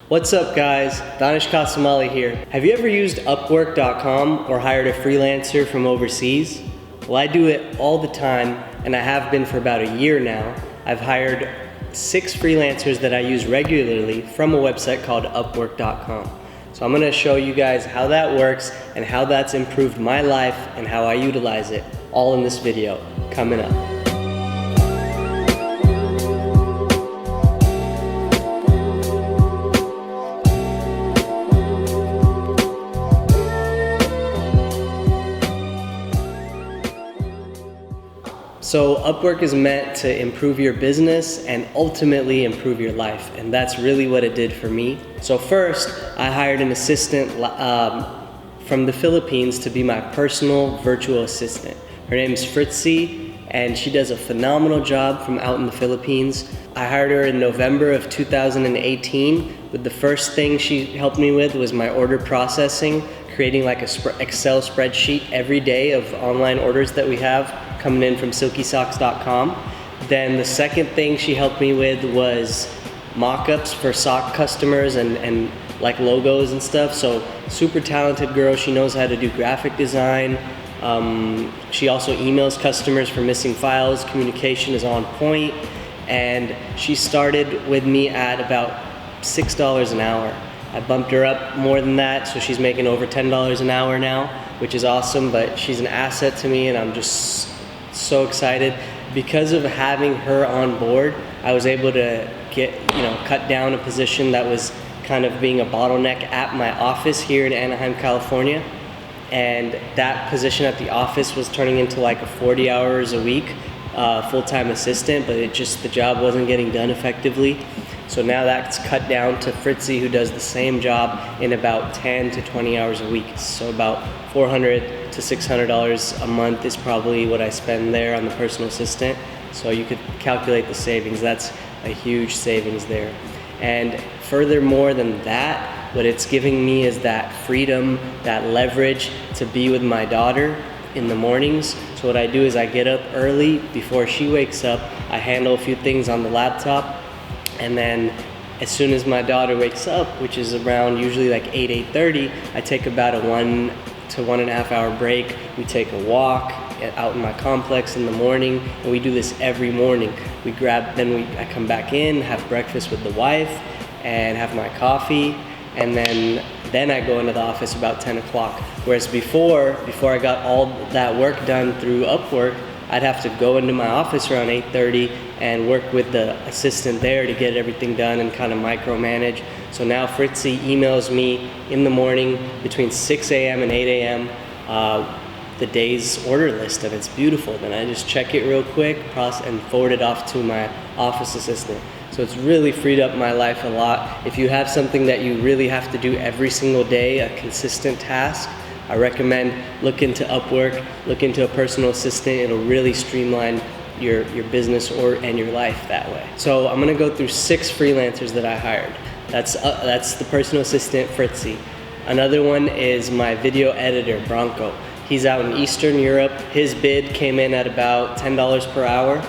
What's up guys, Kassamali here. Have you ever used Upwork.com or hired a freelancer from overseas? Well, I do it all the time and I have been for about a year now. I've hired 6 freelancers that I use regularly from a website called Upwork.com. So I'm gonna show you guys how that works and how that's improved my life and how I utilize it, all in this video coming up. So Upwork is meant to improve your business and ultimately improve your life, and that's really what it did for me. So first, I hired an assistant from the Philippines to be my personal virtual assistant. Her name is FRITZIE, and she does a phenomenal job from out in the Philippines. I hired her in November of 2018, but the first thing she helped me with was my order processing, creating like a Excel spreadsheet every day of online orders that we have coming in from silkysocks.com. Then the second thing she helped me with was mock-ups for sock customers and like logos and stuff. So super talented girl, she knows how to do graphic design. She also emails customers for missing files, communication is on point, and she started with me at about $6 an hour. I bumped her up more than that, so she's making over $10 an hour now, which is awesome, but she's an asset to me and I'm just so excited. Because of having her on board, I was able to cut down a position that was kind of being a bottleneck at my office here in Anaheim, California. And that position at the office was turning into like a 40 hours a week full-time assistant, but the job wasn't getting done effectively. So now that's cut down to FRITZIE, who does the same job in about 10 to 20 hours a week. So about $400 to $600 a month is probably what I spend there on the personal assistant. So you could calculate the savings. That's a huge savings there. And furthermore than that, what it's giving me is that freedom, that leverage to be with my daughter in the mornings. So what I do is I get up early before she wakes up. I handle a few things on the laptop. And then as soon as my daughter wakes up, which is around usually like 8:30, I take about a 1 to 1.5 hour break. We take a walk out in my complex in the morning, and we do this every morning. I come back in, have breakfast with the wife, and have my coffee, and then I go into the office about 10 o'clock. Whereas before I got all that work done through Upwork, I'd have to go into my office around 8:30 and work with the assistant there to get everything done and kind of micromanage. So now FRITZIE emails me in the morning between 6 a.m. and 8 a.m. The day's order list, and it's beautiful. Then I just check it real quick, and forward it off to my office assistant. So it's really freed up my life a lot. If you have something that you really have to do every single day, a consistent task, I recommend look into Upwork, look into a personal assistant. It'll really streamline your business and your life that way. So I'm gonna go through 6 freelancers that I hired. That's the personal assistant, FRITZIE. Another one is my video editor, BRANKO. He's out in Eastern Europe. His bid came in at about $10 per hour,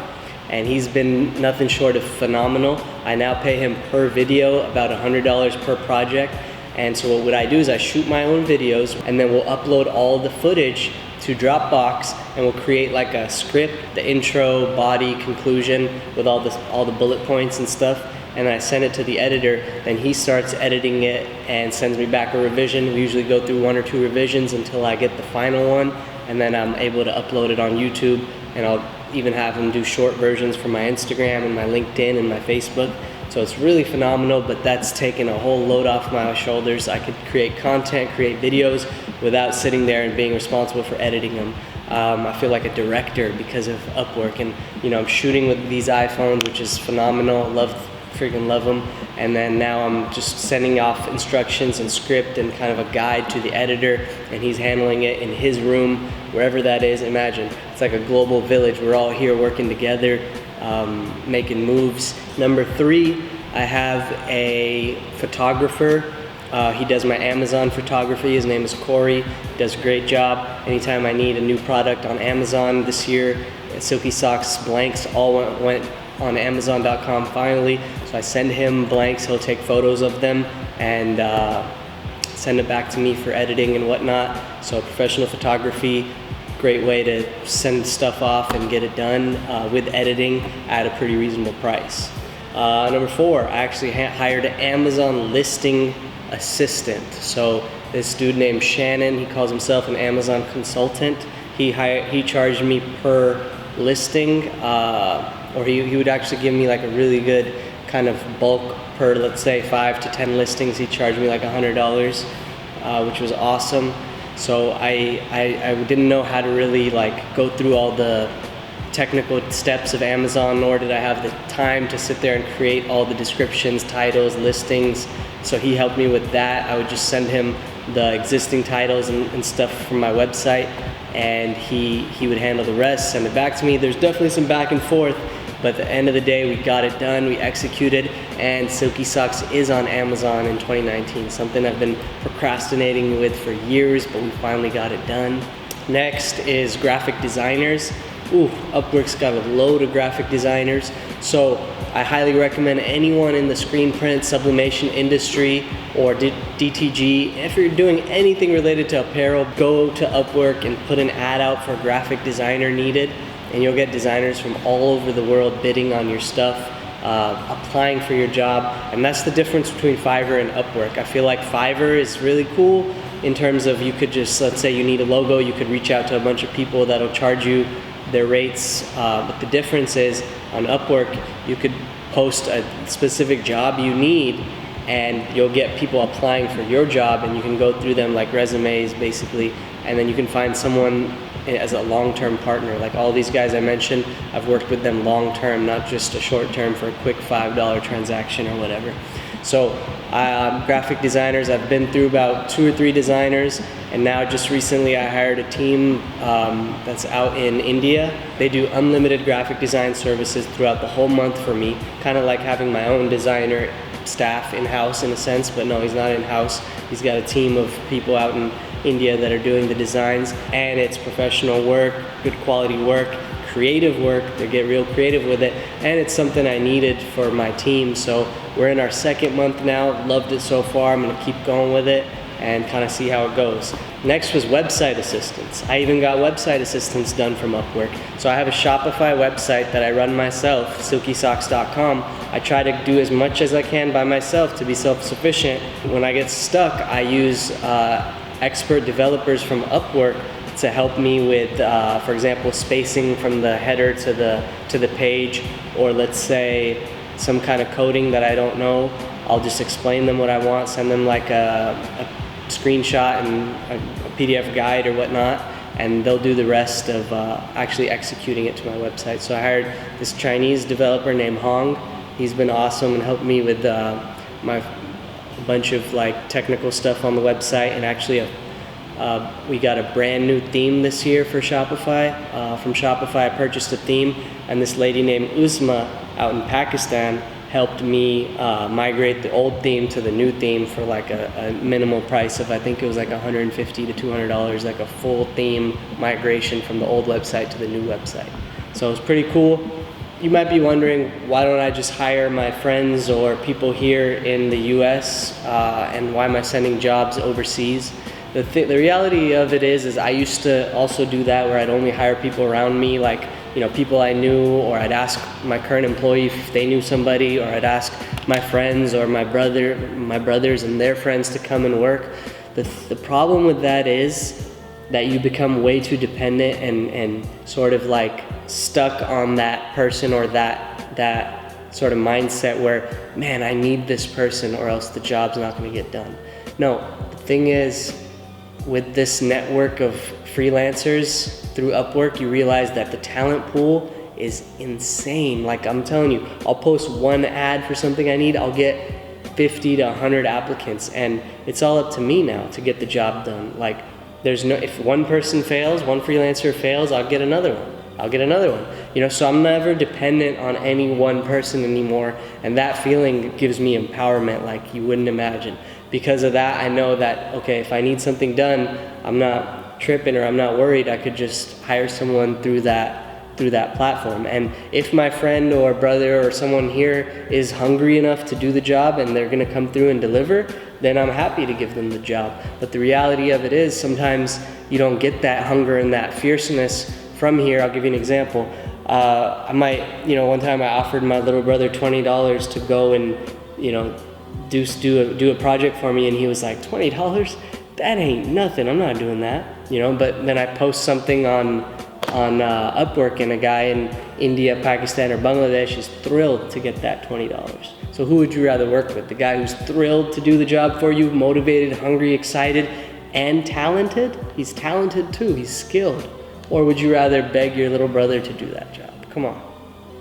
and he's been nothing short of phenomenal. I now pay him per video about $100 per project. And so what I do is I shoot my own videos, and then we'll upload all the footage to Dropbox, and we'll create like a script, the intro, body, conclusion, with all the bullet points and stuff. And I send it to the editor, then he starts editing it and sends me back a revision. We usually go through 1 or 2 revisions until I get the final one, and then I'm able to upload it on YouTube, and I'll even have him do short versions for my Instagram and my LinkedIn and my Facebook. So it's really phenomenal, but that's taken a whole load off my shoulders. I could create content, create videos without sitting there and being responsible for editing them. I feel like a director because of Upwork, and I'm shooting with these iPhones, which is phenomenal. Freaking love them. And then now I'm just sending off instructions and script and kind of a guide to the editor, and he's handling it in his room, wherever that is. Imagine, it's like a global village. We're all here working together, making moves. Number 3, I have a photographer. He does my Amazon photography. His name is Corey. He does a great job. Anytime I need a new product on Amazon this year, Silky Socks blanks all went on Amazon.com finally. So I send him blanks, he'll take photos of them, and send it back to me for editing and whatnot. So professional photography, great way to send stuff off and get it done with editing at a pretty reasonable price. Number 4, I actually hired an Amazon listing assistant. So this dude named Shannon, he calls himself an Amazon consultant. He charged me per listing, or he would actually give me like a really good kind of bulk per, let's say 5 to 10 listings. He charged me like $100, which was awesome. So I didn't know how to really like go through all the technical steps of Amazon, nor did I have the time to sit there and create all the descriptions, titles, listings. So he helped me with that. I would just send him the existing titles and stuff from my website, and he would handle the rest, send it back to me. There's definitely some back and forth, but at the end of the day, we got it done, we executed, and Silky Socks is on Amazon in 2019, something I've been procrastinating with for years, but we finally got it done. Next is graphic designers. Upwork's got a load of graphic designers, so I highly recommend anyone in the screen print, sublimation industry, or DTG. If you're doing anything related to apparel, go to Upwork and put an ad out for a graphic designer needed, and you'll get designers from all over the world bidding on your stuff, applying for your job. And that's the difference between Fiverr and Upwork. I feel like Fiverr is really cool in terms of you could just, let's say you need a logo, you could reach out to a bunch of people that'll charge you their rates, but the difference is on Upwork you could post a specific job you need and you'll get people applying for your job, and you can go through them like resumes basically, and then you can find someone as a long-term partner. Like all these guys I mentioned, I've worked with them long-term, not just a short-term for a quick $5 transaction or whatever. So graphic designers, I've been through about 2 or 3 designers, and now just recently I hired a team that's out in India. They do unlimited graphic design services throughout the whole month for me, kind of like having my own designer staff in-house in a sense, but no, he's not in-house. He's got a team of people out in India that are doing the designs, and it's professional work, good quality work, creative work. They get real creative with it, and it's something I needed for my team. So we're in our 2nd month now, loved it so far. I'm gonna keep going with it and kind of see how it goes. Next was website assistance. I even got website assistance done from Upwork. So I have a Shopify website that I run myself, silkysocks.com. I try to do as much as I can by myself to be self-sufficient. When I get stuck, I use expert developers from Upwork to help me with, for example, spacing from the header to the page, or let's say some kind of coding that I don't know. I'll just explain them what I want, send them like a screenshot and a PDF guide or whatnot, and they'll do the rest of actually executing it to my website. So I hired this Chinese developer named Hong. He's been awesome and helped me with my bunch of like technical stuff on the website, and actually we got a brand new theme this year for Shopify. From Shopify I purchased a theme, and this lady named Uzma out in Pakistan helped me migrate the old theme to the new theme for like a minimal price of, I think it was like $150 to $200, like a full theme migration from the old website to the new website. So it was pretty cool. You might be wondering, why don't I just hire my friends or people here in the US, and why am I sending jobs overseas? The reality of it is I used to also do that, where I'd only hire people around me, like, you know, people I knew, or I'd ask my current employee if they knew somebody, or I'd ask my friends or my brothers and their friends to come and work. The problem with that is that you become way too dependent and sort of like stuck on that person, or that sort of mindset where, man, I need this person or else the job's not going to get done. No, the thing is, with this network of freelancers through Upwork, you realize that the talent pool is insane. Like, I'm telling you, I'll post one ad for something I need, I'll get 50 to 100 applicants, and it's all up to me now to get the job done. Like, there's no, if one person fails, one freelancer fails, I'll get another one. You know, so I'm never dependent on any one person anymore, and that feeling gives me empowerment like you wouldn't imagine. Because of that, I know that, okay, if I need something done, I'm not tripping or I'm not worried. I could just hire someone through that platform. And if my friend or brother or someone here is hungry enough to do the job and they're gonna come through and deliver, then I'm happy to give them the job. But the reality of it is sometimes you don't get that hunger and that fierceness from here. I'll give you an example. I might, one time I offered my little brother $20 to go and, do a project for me, and he was like, $20? That ain't nothing, I'm not doing that, but then I post something on Upwork, and a guy in India, Pakistan, or Bangladesh is thrilled to get that $20. So who would you rather work with? The guy who's thrilled to do the job for you, motivated, hungry, excited, and talented? He's talented too, he's skilled. Or would you rather beg your little brother to do that job? Come on,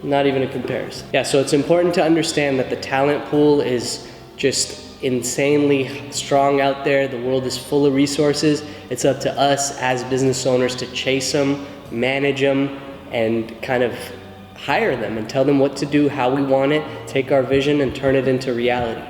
not even a comparison. Yeah, so it's important to understand that the talent pool is just insanely strong out there. The world is full of resources. It's up to us as business owners to chase them, manage them, and kind of hire them and tell them what to do, how we want it, take our vision and turn it into reality.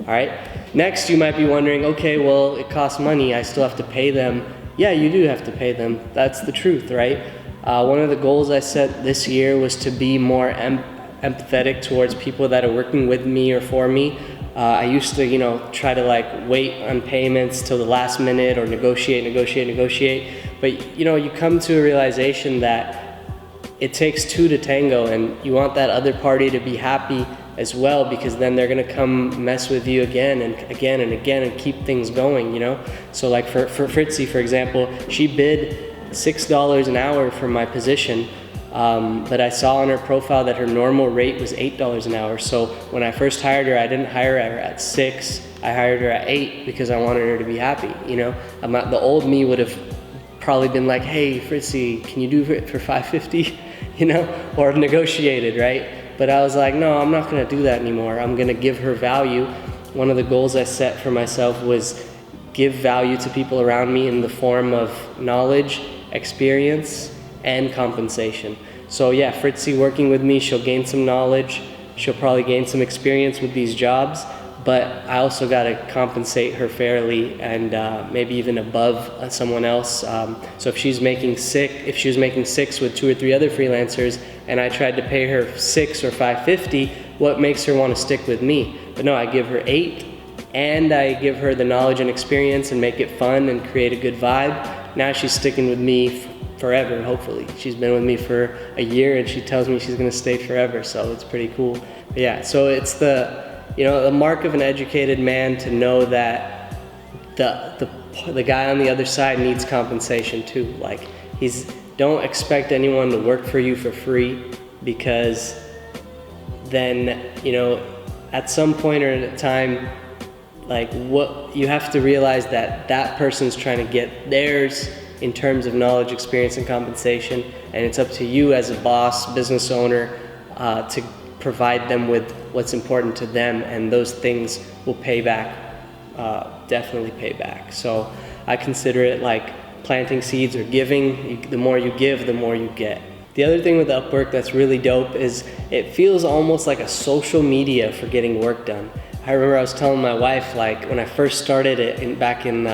All right, next you might be wondering, okay, well, it costs money, I still have to pay them. Yeah, you do have to pay them. That's the truth, right? One of the goals I set this year was to be more empathetic towards people that are working with me or for me. I used to, try to wait on payments till the last minute or negotiate. But, you come to a realization that it takes two to tango, and you want that other party to be happy as well, because then they're gonna come mess with you again and again and again and keep things going, So like for Fritzie, for example, she bid $6 an hour for my position, but I saw on her profile that her normal rate was $8 an hour. So when I first hired her, I didn't hire her at $6, I hired her at $8 because I wanted her to be happy, The old me would have probably been like, hey, Fritzie, can you do it for $5.50, or negotiated, right? But I was like, no, I'm not gonna do that anymore. I'm gonna give her value. One of the goals I set for myself was give value to people around me in the form of knowledge, experience, and compensation. So yeah, Fritzie working with me, she'll gain some knowledge, she'll probably gain some experience with these jobs, but I also gotta compensate her fairly and maybe even above someone else. So if she was making six with 2 or 3 other freelancers, and I tried to pay her $6 or $5.50, what makes her want to stick with me? But no, I give her $8, and I give her the knowledge and experience and make it fun and create a good vibe. Now she's sticking with me forever, hopefully. She's been with me for a year, and she tells me she's gonna stay forever, so it's pretty cool. But yeah, so it's the mark of an educated man to know that the guy on the other side needs compensation too. Don't expect anyone to work for you for free, because then, at some point or at a time, what you have to realize that person's trying to get theirs in terms of knowledge, experience, and compensation, and it's up to you as a boss, business owner, to provide them with what's important to them, and those things will pay back, definitely pay back. So I consider it like planting seeds or giving. The more you give, the more you get. The other thing with Upwork that's really dope is it feels almost like a social media for getting work done. I remember I was telling my wife, when I first started it back in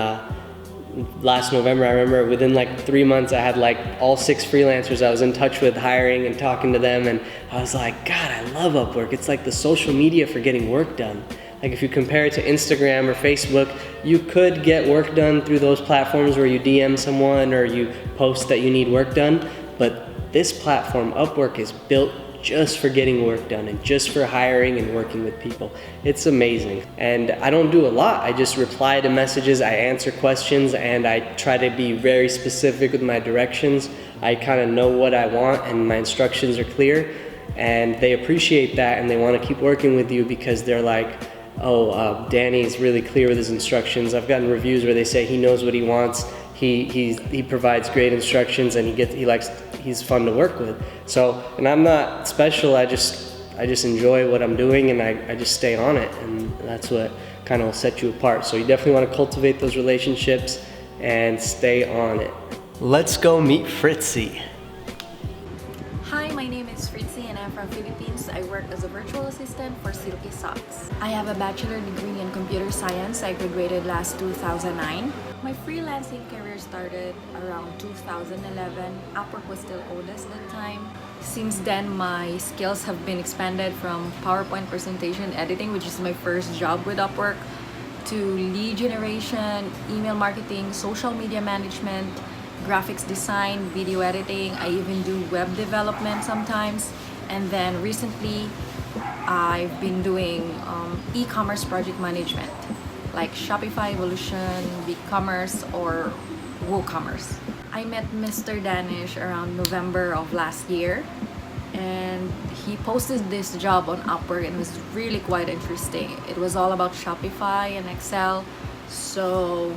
last November, I remember within 3 months I had all 6 freelancers I was in touch with, hiring and talking to them, and I was like, God, I love Upwork. It's like the social media for getting work done. If you compare it to Instagram or Facebook, you could get work done through those platforms where you DM someone or you post that you need work done, but this platform, Upwork, is built just for getting work done and just for hiring and working with people. It's amazing. And I don't do a lot. I just reply to messages, I answer questions, and I try to be very specific with my directions. I kind of know what I want, and my instructions are clear, and they appreciate that, and they want to keep working with you because they're like, Danny's really clear with his instructions. I've gotten reviews where they say he knows what he wants. He provides great instructions, and he's fun to work with. So, and I'm not special. I just enjoy what I'm doing, and I just stay on it, and that's what kind of will set you apart. So you definitely want to cultivate those relationships and stay on it. Let's go meet Fritzie. Hi, my name is Fritzie and I'm from Philippines. I work as a virtual assistant for Silky socks. I have a bachelor degree in computer science. I graduated last 2009. My freelancing career started around 2011. Upwork was still oldest at that time. Since then, my skills have been expanded from PowerPoint presentation editing, which is my first job with Upwork, to lead generation, email marketing, social media management, graphics design, video editing. I even do web development sometimes. And then recently, I've been doing e-commerce project management, like Shopify Evolution, BigCommerce, or WooCommerce. I met Mr. Danish around November of last year, and he posted this job on Upwork, and it was really quite interesting. It was all about Shopify and Excel, so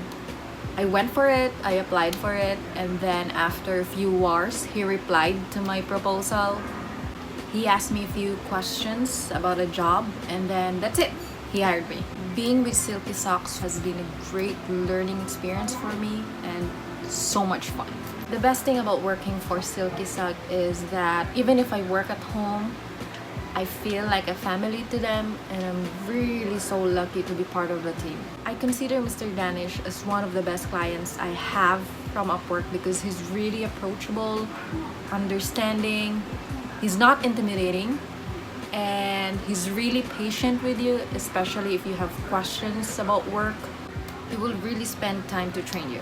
I went for it, I applied for it, and then after a few hours, he replied to my proposal. He asked me a few questions about a job, and then that's it. He hired me. Being with Silky Socks has been a great learning experience for me and so much fun. The best thing about working for Silky Sock is that even if I work at home, I feel like a family to them, and I'm really so lucky to be part of the team. I consider Mr. Danish as one of the best clients I have from Upwork because he's really approachable, understanding, he's not intimidating, and he's really patient with you, especially if you have questions about work. He will really spend time to train you.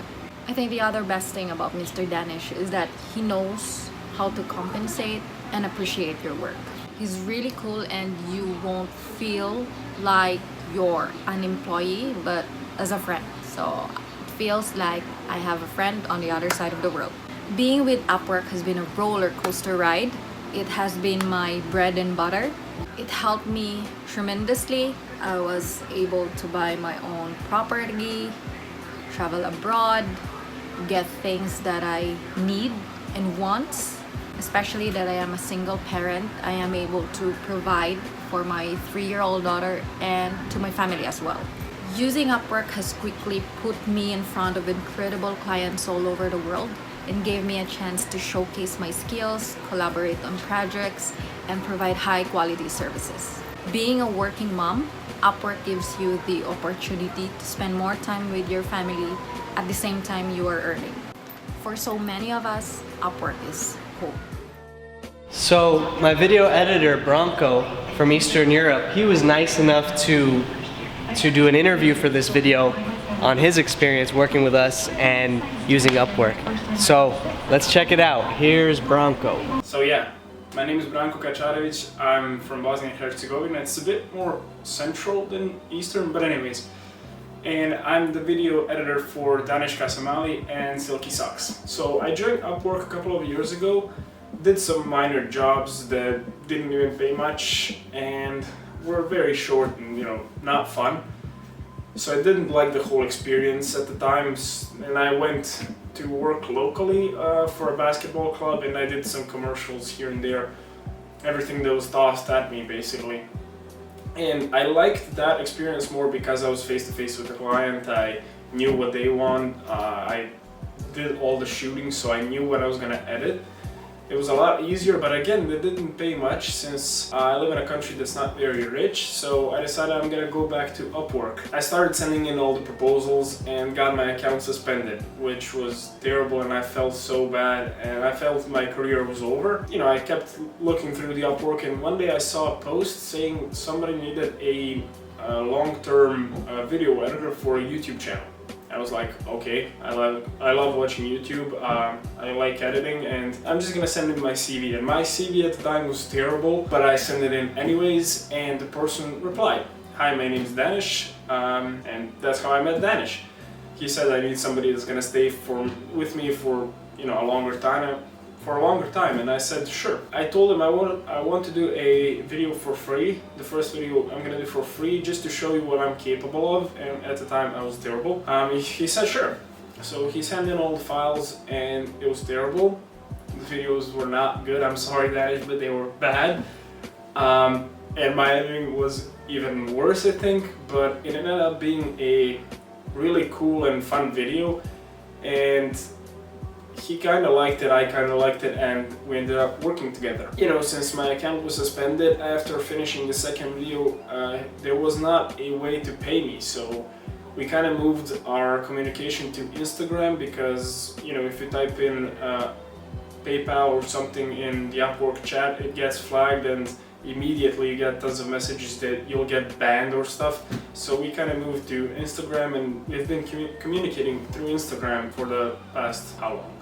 I think the other best thing about Mr. Danish is that he knows how to compensate and appreciate your work. He's really cool, and you won't feel like you're an employee, but as a friend. So it feels like I have a friend on the other side of the world. Being with Upwork has been a roller coaster ride. It has been my bread and butter. It helped me tremendously. I was able to buy my own property, travel abroad, get things that I need and want. Especially that I am a single parent, I am able to provide for my 3-year-old daughter and to my family as well. Using Upwork has quickly put me in front of incredible clients all over the world and gave me a chance to showcase my skills, collaborate on projects, and provide high-quality services. Being a working mom, Upwork gives you the opportunity to spend more time with your family at the same time you are earning. For so many of us, Upwork is hope. So my video editor, BRANKO, from Eastern Europe, he was nice enough to do an interview for this video on his experience working with us and using Upwork. So let's check it out. Here's BRANKO. So yeah, my name is Branko Kačarević. I'm from Bosnia and Herzegovina. It's a bit more central than Eastern, but anyways. And I'm the video editor for DANNESH'S Kassamali and Silky Socks. So I joined Upwork a couple of years ago, did some minor jobs that didn't even pay much and were very short and, not fun. So I didn't like the whole experience at the time, and I went to work locally for a basketball club, and I did some commercials here and there. Everything that was tossed at me, basically. And I liked that experience more because I was face to face with the client. I knew what they want. I did all the shooting, so I knew what I was gonna edit. It was a lot easier, but again, they didn't pay much since I live in a country that's not very rich, so I decided I'm gonna go back to Upwork. I started sending in all the proposals and got my account suspended, which was terrible, and I felt so bad, and I felt my career was over. I kept looking through the Upwork, and one day I saw a post saying somebody needed a long-term video editor for a YouTube channel. I was like, okay, I love watching YouTube, I like editing, and I'm just gonna send in my CV. And my CV at the time was terrible, but I sent it in anyways, and the person replied, "Hi, my name is Danish," and that's how I met Danish. He said I need somebody that's gonna stay with me for a longer time, and I said sure. I told him I want to do a video for free. The first video I'm gonna do for free, just to show you what I'm capable of, and at the time I was terrible. He said sure. So he sent in all the files, and it was terrible. The videos were not good, I'm sorry Danish, but they were bad. And my editing was even worse, I think, but it ended up being a really cool and fun video, and he kind of liked it, I kind of liked it, and we ended up working together. Since my account was suspended after finishing the second video, there was not a way to pay me, so we kind of moved our communication to Instagram, because if you type in PayPal or something in the Upwork chat, it gets flagged and immediately you get tons of messages that you'll get banned or stuff. So we kind of moved to Instagram, and we've been communicating through Instagram for the past how long?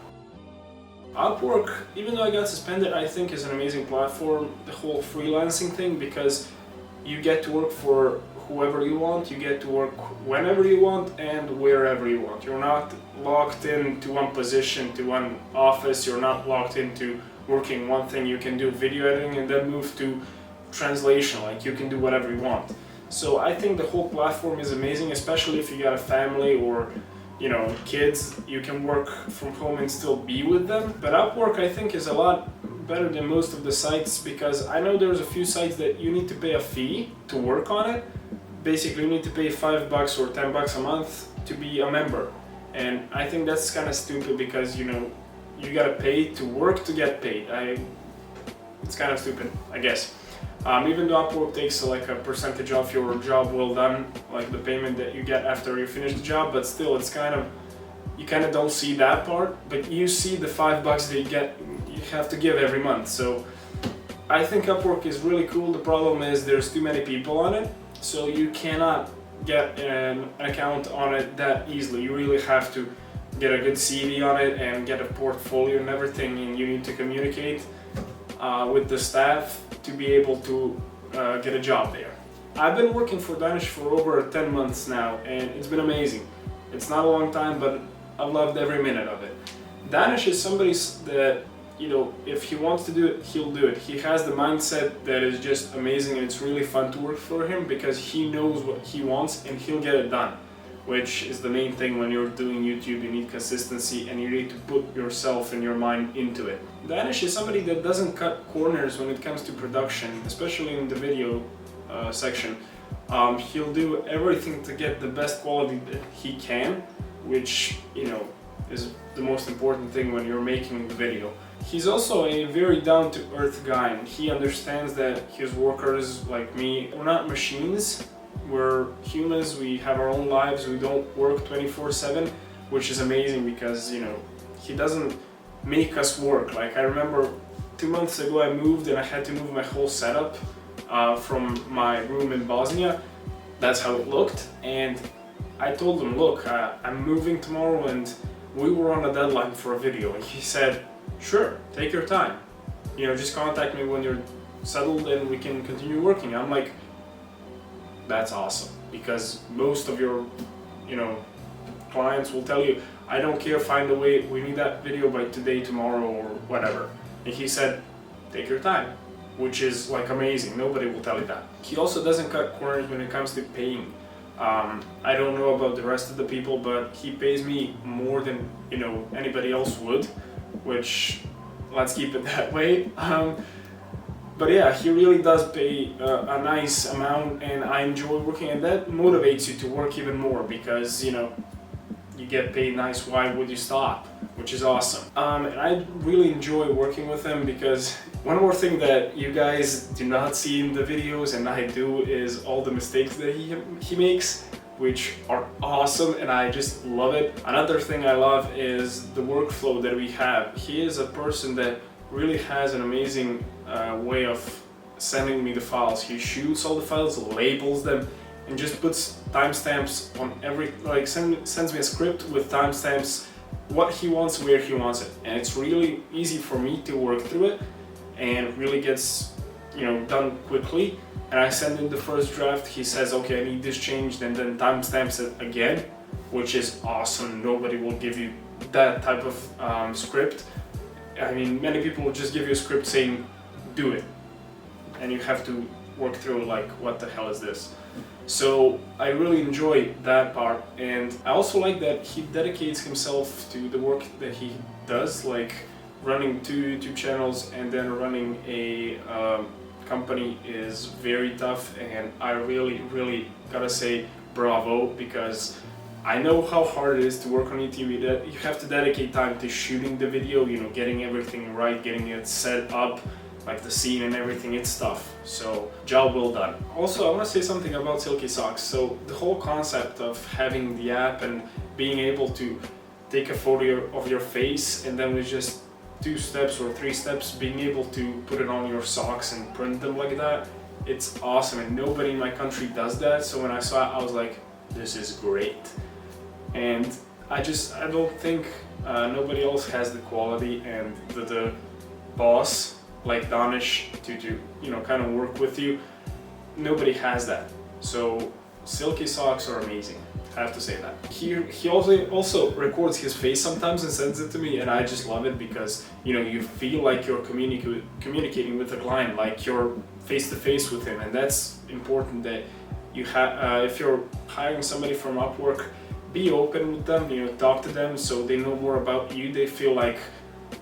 Upwork, even though I got suspended, I think is an amazing platform, the whole freelancing thing, because you get to work for whoever you want, you get to work whenever you want and wherever you want. You're not locked into one position, to one office, you're not locked into working one thing. You can do video editing and then move to translation, like you can do whatever you want. So I think the whole platform is amazing, especially if you got a family or kids. You can work from home and still be with them. But Upwork, I think, is a lot better than most of the sites, because I know there's a few sites that you need to pay a fee to work on it. Basically, you need to pay $5 or $10 a month to be a member. And I think that's kind of stupid, because you gotta pay to work to get paid. It's kind of stupid, I guess. Even though Upwork takes like a percentage off your job well done, like the payment that you get after you finish the job, but still it's you kind of don't see that part, but you see the $5 that you have to give every month. So I think Upwork is really cool. The problem is there's too many people on it, so you cannot get an account on it that easily. You really have to get a good CV on it and get a portfolio and everything, and you need to communicate with the staff to be able to get a job there. I've been working for Danish for over 10 months now, and it's been amazing. It's not a long time, but I've loved every minute of it. Danish is somebody that, if he wants to do it, he'll do it. He has the mindset that is just amazing, and it's really fun to work for him because he knows what he wants and he'll get it done, which is the main thing when you're doing YouTube. You need consistency and you need to put yourself and your mind into it. Danish is somebody that doesn't cut corners when it comes to production, especially in the video section. He'll do everything to get the best quality that he can, which is the most important thing when you're making the video. He's also a very down-to-earth guy, and he understands that his workers, like me, we're not machines. We're humans, we have our own lives, we don't work 24/7, which is amazing because, he doesn't make us work. Like, I remember 2 months ago I moved and I had to move my whole setup from my room in Bosnia. That's how it looked, and I told him, look, I'm moving tomorrow and we were on a deadline for a video, and he said, sure, take your time. Just contact me when you're settled and we can continue working. I'm like, that's awesome, because most of your clients will tell you, I don't care, find a way, we need that video by today, tomorrow, or whatever. And he said, take your time, which is like amazing. Nobody will tell you that. He also doesn't cut corners when it comes to paying. I don't know about the rest of the people, but he pays me more than anybody else would, which, let's keep it that way. But yeah, he really does pay a nice amount, and I enjoy working, and that motivates you to work even more because, you get paid nice, why would you stop? Which is awesome. And I really enjoy working with him because one more thing that you guys do not see in the videos, and I do, is all the mistakes that he makes, which are awesome, and I just love it. Another thing I love is the workflow that we have. He is a person that really has an amazing way of sending me the files. He shoots all the files, labels them, and just puts timestamps on sends me a script with timestamps, what he wants, where he wants it. And it's really easy for me to work through it, and really gets done quickly. And I send in the first draft, he says, okay, I need this changed, and then timestamps it again, which is awesome. Nobody will give you that type of script. I mean, many people will just give you a script saying, do it. And you have to work through like, what the hell is this? So I really enjoy that part, and I also like that he dedicates himself to the work that he does, like running 2 YouTube channels and then running a company is very tough, and I really gotta say bravo, because I know how hard it is to work on YouTube. You have to dedicate time to shooting the video, getting everything right, getting it set up, like the scene and everything. It's tough, so job well done. Also, I want to say something about Silky Socks. So the whole concept of having the app and being able to take a photo of your face and then we just 2 steps or 3 steps, being able to put it on your socks and print them like that, it's awesome, and nobody in my country does that. So when I saw it, I was like, this is great. And I don't think nobody else has the quality and the boss like Danish to you know, kind of work with you. Nobody has that. So Silky socks are amazing. I have to say that. He also records his face sometimes and sends it to me, and I just love it because, you know, you feel like you're communicating with the client, like you're face to face with him, and that's important. That you have, if you're hiring somebody from Upwork, be open with them. You know, talk to them so they know more about you. They feel like,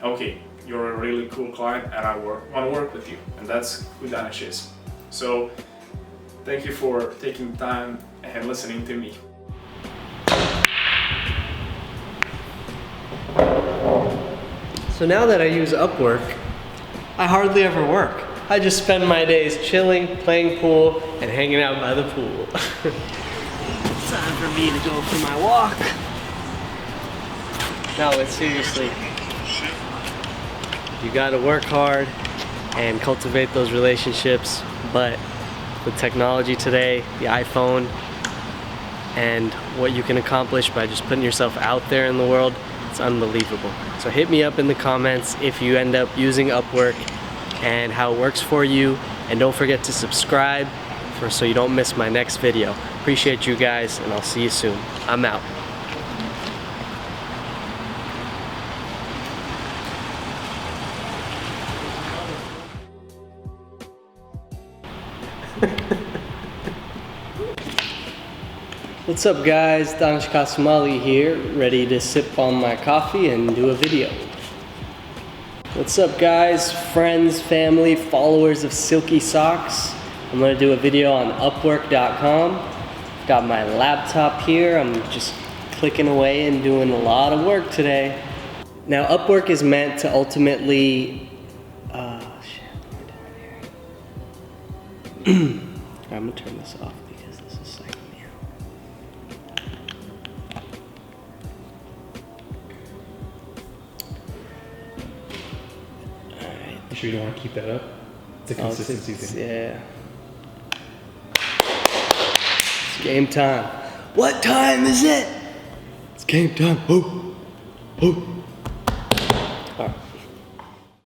okay, you're a really cool client, and I want to work with you, and that's who Danesh is. So thank you for taking the time and listening to me. So now that I use Upwork, I hardly ever work. I just spend my days chilling, playing pool, and hanging out by the pool. Time for me to go for my walk. No, but seriously, you gotta work hard and cultivate those relationships, but with technology today, the iPhone, and what you can accomplish by just putting yourself out there in the world, it's unbelievable. So hit me up in the comments if you end up using Upwork and how it works for you, and don't forget to subscribe so you don't miss my next video. Appreciate you guys, and I'll see you soon. I'm out. What's up guys, Kassamali here, ready to sip on my coffee and do a video. What's up guys, friends, family, followers of Silky Socks. I'm gonna do a video on Upwork.com. Got my laptop here, I'm just clicking away and doing a lot of work today. Now Upwork is meant to ultimately, I'm gonna turn this off because this is psyching me out. Alright. You sure you don't want to keep that up? It's a consistency thing. Yeah. It's game time. What time is it? It's game time. Oh, oh.